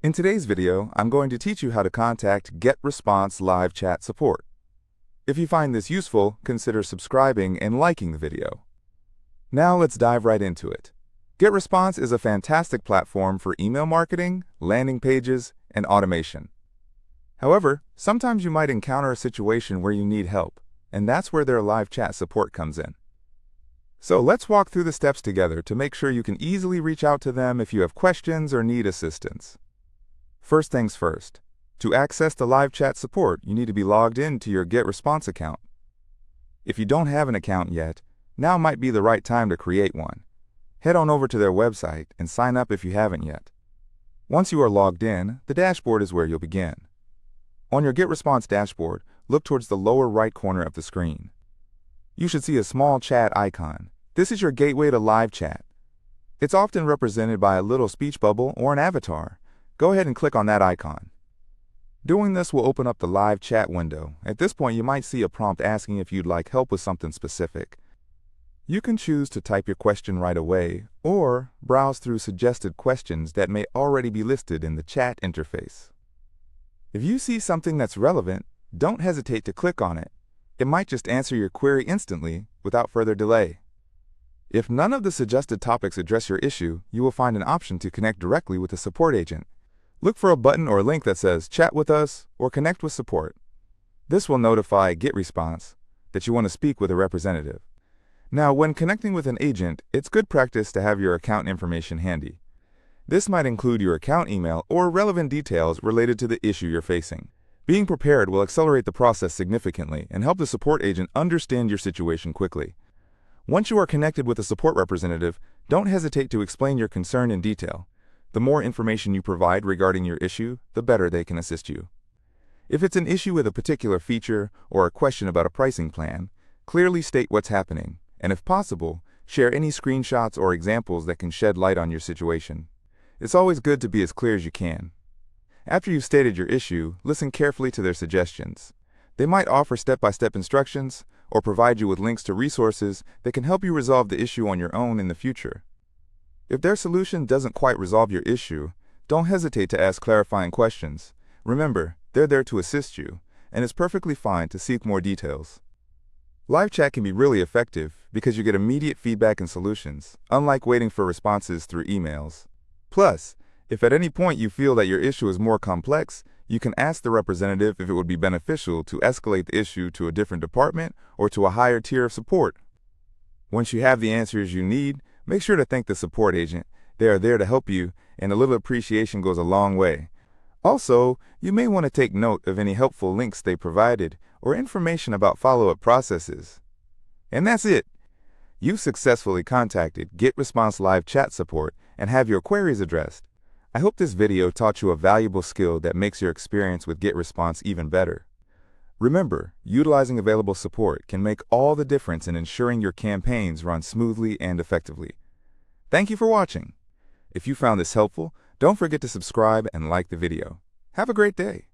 In today's video, I'm going to teach you how to contact GetResponse live chat support. If you find this useful, consider subscribing and liking the video. Now let's dive right into it. GetResponse is a fantastic platform for email marketing, landing pages, and automation. However, sometimes you might encounter a situation where you need help, and that's where their live chat support comes in. So let's walk through the steps together to make sure you can easily reach out to them if you have questions or need assistance. First things first, to access the live chat support, you need to be logged in to your GetResponse account. If you don't have an account yet, now might be the right time to create one. Head on over to their website and sign up if you haven't yet. Once you are logged in, the dashboard is where you'll begin. On your GetResponse dashboard, look towards the lower right corner of the screen. You should see a small chat icon. This is your gateway to live chat. It's often represented by a little speech bubble or an avatar. Go ahead and click on that icon. Doing this will open up the live chat window. At this point, you might see a prompt asking if you'd like help with something specific. You can choose to type your question right away or browse through suggested questions that may already be listed in the chat interface. If you see something that's relevant, don't hesitate to click on it. It might just answer your query instantly without further delay. If none of the suggested topics address your issue, you will find an option to connect directly with a support agent. Look for a button or link that says Chat with us or Connect with Support. This will notify GetResponse that you want to speak with a representative. Now, when connecting with an agent, it's good practice to have your account information handy. This might include your account email or relevant details related to the issue you're facing. Being prepared will accelerate the process significantly and help the support agent understand your situation quickly. Once you are connected with a support representative, don't hesitate to explain your concern in detail. The more information you provide regarding your issue, the better they can assist you. If it's an issue with a particular feature or a question about a pricing plan, clearly state what's happening, and if possible, share any screenshots or examples that can shed light on your situation. It's always good to be as clear as you can. After you've stated your issue, listen carefully to their suggestions. They might offer step-by-step instructions or provide you with links to resources that can help you resolve the issue on your own in the future. If their solution doesn't quite resolve your issue, don't hesitate to ask clarifying questions. Remember, they're there to assist you, and it's perfectly fine to seek more details. Live chat can be really effective because you get immediate feedback and solutions, unlike waiting for responses through emails. Plus, if at any point you feel that your issue is more complex, you can ask the representative if it would be beneficial to escalate the issue to a different department or to a higher tier of support. Once you have the answers you need, make sure to thank the support agent. They are there to help you, and a little appreciation goes a long way. Also, you may want to take note of any helpful links they provided or information about follow-up processes. And that's it. You've successfully contacted GetResponse live chat support and have your queries addressed. I hope this video taught you a valuable skill that makes your experience with GetResponse even better. Remember, utilizing available support can make all the difference in ensuring your campaigns run smoothly and effectively. Thank you for watching. If you found this helpful, don't forget to subscribe and like the video. Have a great day.